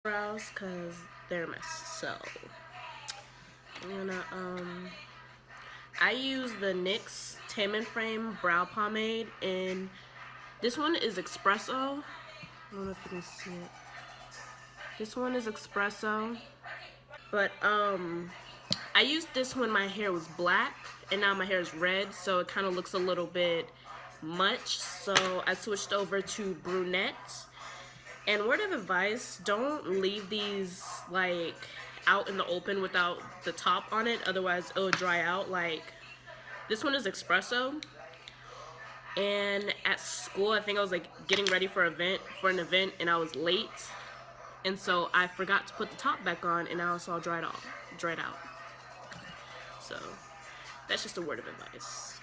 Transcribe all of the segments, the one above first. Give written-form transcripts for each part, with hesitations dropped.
brows because they're a mess. So I'm gonna I use the NYX Tam and Frame brow pomade, and this one is espresso. I don't know if you can see it. This one is espresso, but I used this when my hair was black, and now my hair is red, so it kind of looks a little bit much. So I switched over to brunette. And word of advice, don't leave these like out in the open without the top on it, otherwise it'll dry out. Like this one is espresso, and at school I think I was like getting ready for an event and I was late, and so I forgot to put the top back on, and now it's all dried out. So that's just a word of advice.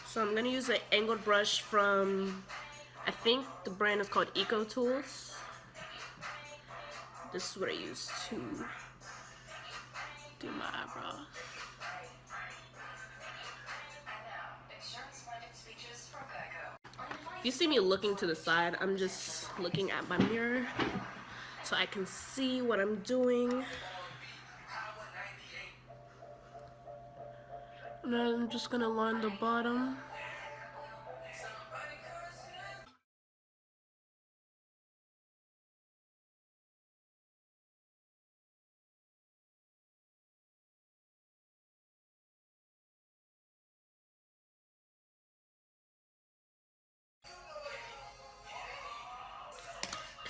So I'm gonna use an angled brush from, I think the brand is called Eco Tools. This is what I use to do my eyebrow. If you see me looking to the side, I'm just looking at my mirror so I can see what I'm doing. And then I'm just gonna line the bottom.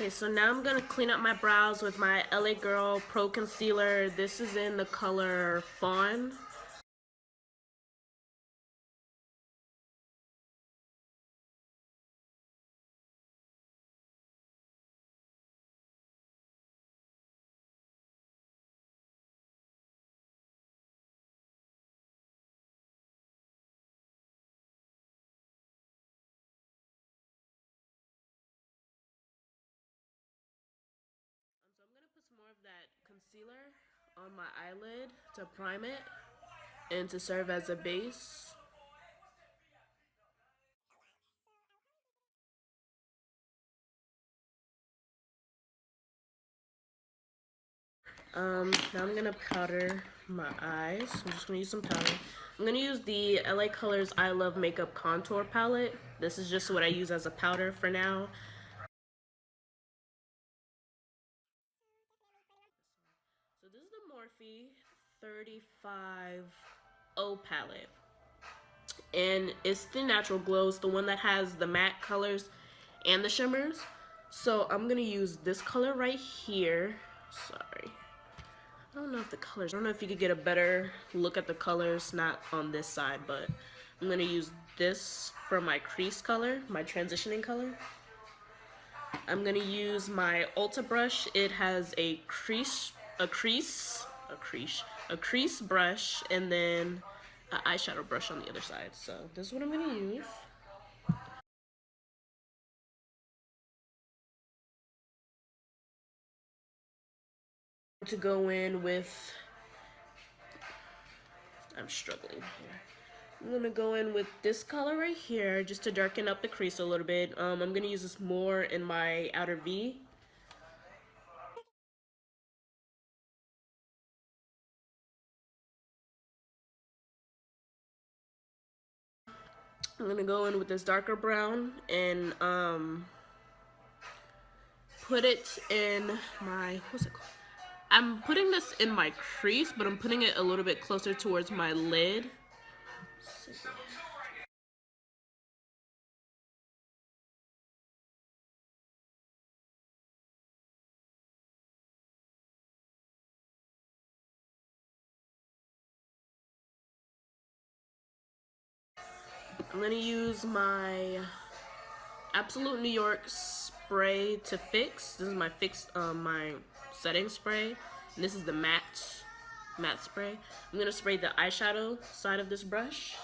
Okay, so now I'm gonna clean up my brows with my LA Girl Pro Concealer. This is in the color Fawn. So I'm gonna put some more of that concealer on my eyelid to prime it and to serve as a base. Now I'm gonna powder my eyes. I'm just gonna use some powder. I'm gonna use the LA Colors I Love Makeup Contour Palette. This is just what I use as a powder for now. So this is the Morphe 35O palette. And it's the Natural Glows, the one that has the matte colors and the shimmers. So I'm gonna use this color right here. Sorry. I don't know if the colors, I don't know if you could get a better look at the colors, not on this side, but I'm gonna use this for my crease color, my transitioning color. I'm gonna use my Ulta brush. It has a crease brush, and then an eyeshadow brush on the other side. So this is what I'm gonna use. To go in with, I'm struggling here. I'm gonna go in with this color right here just to darken up the crease a little bit. I'm gonna use this more in my outer V. I'm gonna go in with this darker brown and put it in my, what's it called? I'm putting this in my crease, but I'm putting it a little bit closer towards my lid. I'm gonna use my Absolute New York spray to fix. This is my my setting spray. And this is the matte spray. I'm gonna spray the eyeshadow side of this brush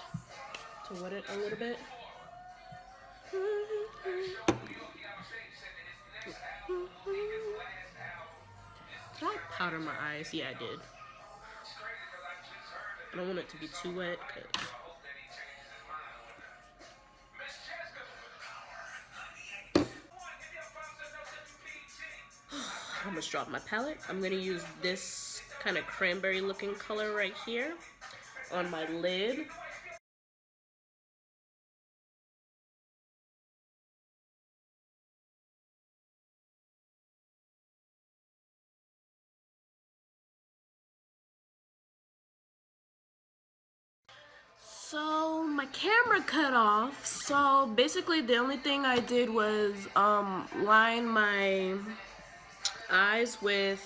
to wet it a little bit. Did I powder my eyes? Yeah, I did. I don't want it to be too wet because almost dropped my palette. I'm gonna use this kind of cranberry looking color right here on my lid. So my camera cut off, so basically the only thing I did was line my eyes with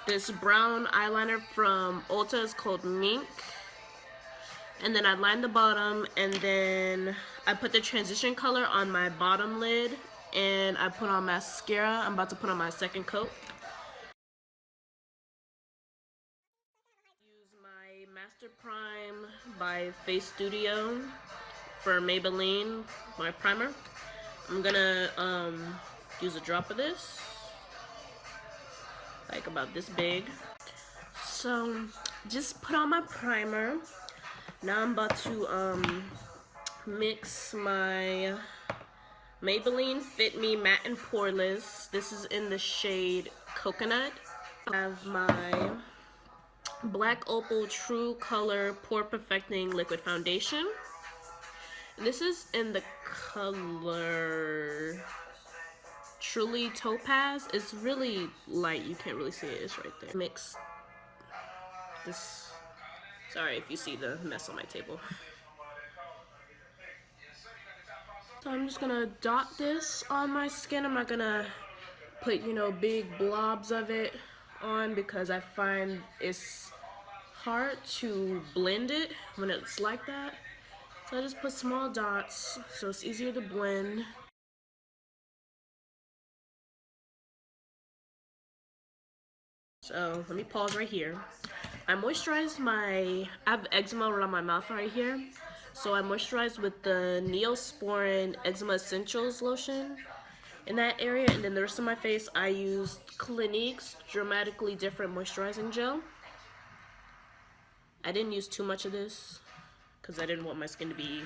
this brown eyeliner from Ulta. It's called Mink. And then I lined the bottom, and then I put the transition color on my bottom lid, and I put on mascara. I'm about to put on my second coat. Use my Master Prime by Face Studio for Maybelline, my primer. I'm gonna use a drop of this, like about this big. So just put on my primer. Now I'm about to mix my Maybelline Fit Me Matte and Poreless. This is in the shade Coconut. I have my Black Opal True Color Pore Perfecting Liquid Foundation. This is in the color Truly Topaz. It's really light, you can't really see it, it's right there. Mix this, sorry if you see the mess on my table. So I'm just gonna dot this on my skin. I'm not gonna put, you know, big blobs of it on because I find it's hard to blend it when it's like that. So I just put small dots so it's easier to blend. So let me pause right here. I moisturized I have eczema around my mouth right here. So I moisturized with the Neosporin Eczema Essentials lotion in that area. And then the rest of my face, I used Clinique's Dramatically Different Moisturizing Gel. I didn't use too much of this because I didn't want my skin to be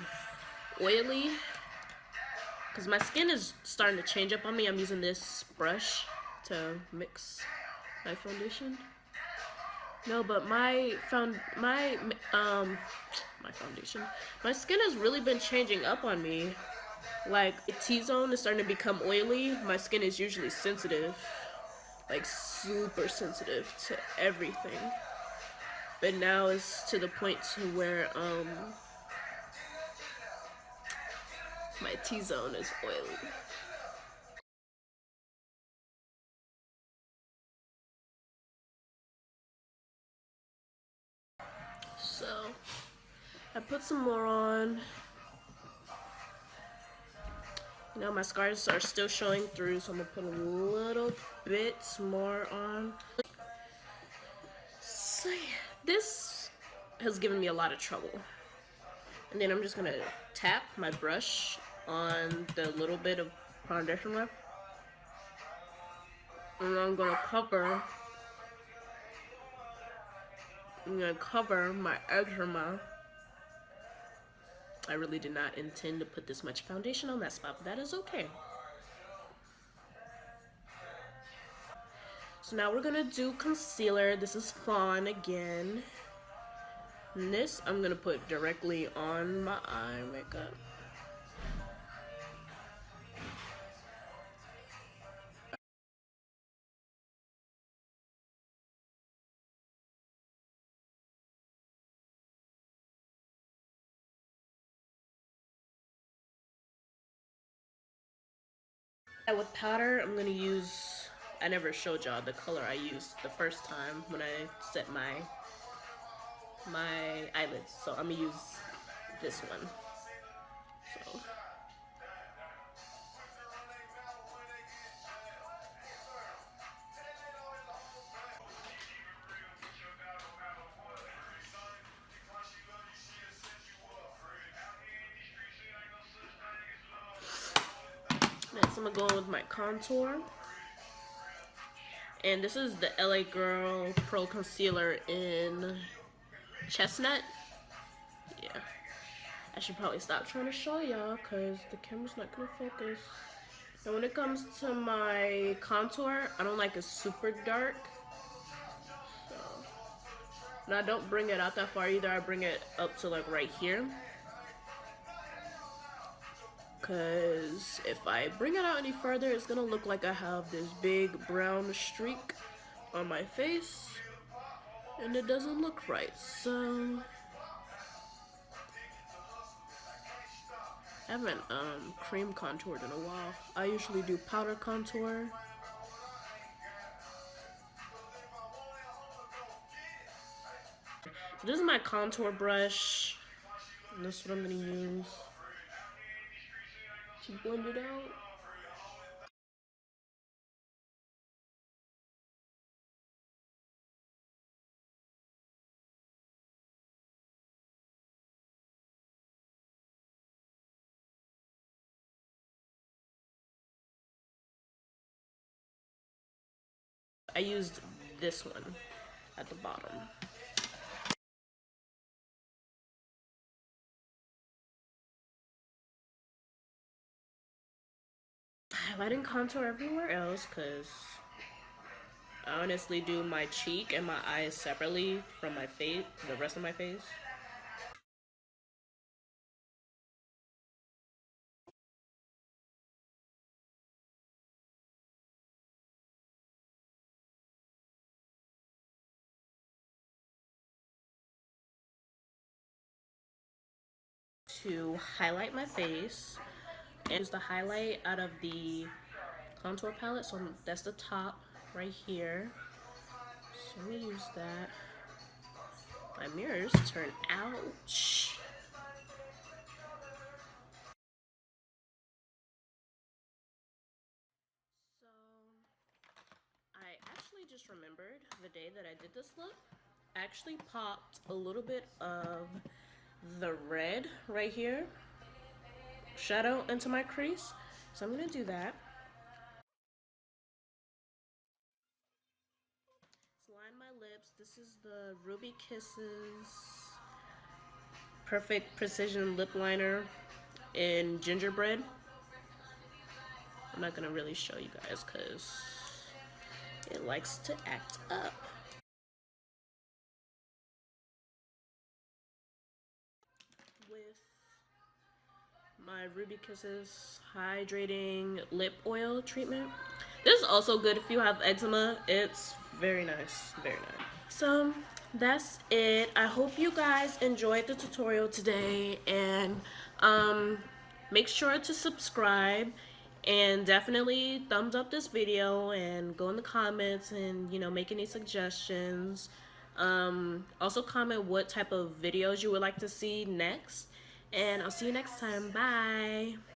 oily. Because my skin is starting to change up on me. I'm using this brush to mix my foundation. No, but my foundation. My skin has really been changing up on me. Like, T-zone is starting to become oily. My skin is usually sensitive. Like, super sensitive to everything. But now it's to the point to where, my T-zone is oily. So, I put some more on. You know, my scars are still showing through, so I'm gonna put a little bit more on. So yeah, this has given me a lot of trouble. And then I'm just gonna tap my brush on the little bit of foundation left. And I'm gonna cover my eczema. I really did not intend to put this much foundation on that spot, but that is okay. So now we're gonna do concealer. This is Fawn again. And this I'm gonna put directly on my eye makeup. And with powder, I'm gonna use, I never showed y'all the color I used the first time when I set my eyelids. So I'm gonna use this one. So. Next, I'm gonna go in with my contour. And this is the LA Girl Pro Concealer in Chestnut. Yeah. I should probably stop trying to show y'all because the camera's not gonna focus. And when it comes to my contour, I don't like it super dark. So, and I don't bring it out that far either. I bring it up to like right here. Because if I bring it out any further, it's going to look like I have this big brown streak on my face. And it doesn't look right. So I haven't cream contoured in a while. I usually do powder contour. So this is my contour brush. And this is what I'm going to use to blend it out. I used this one at the bottom. I didn't contour everywhere else because I honestly do my cheek and my eyes separately from my face, the rest of my face. To highlight my face and use the highlight out of the contour palette. So that's the top right here. So I'm gonna use that. My mirrors turn ouch. So I actually just remembered the day that I did this look. I actually popped a little bit of the red right here shadow into my crease. So I'm gonna do that. Line my lips. This is the Ruby Kisses Perfect Precision Lip Liner in Gingerbread. I'm not gonna really show you guys because it likes to act up. With my Ruby Kisses Hydrating Lip Oil Treatment. This is also good if you have eczema. It's very nice, very nice. So that's it. I hope you guys enjoyed the tutorial today, and make sure to subscribe and definitely thumbs up this video and go in the comments and make any suggestions. Also comment what type of videos you would like to see next, and I'll see you next time. Bye.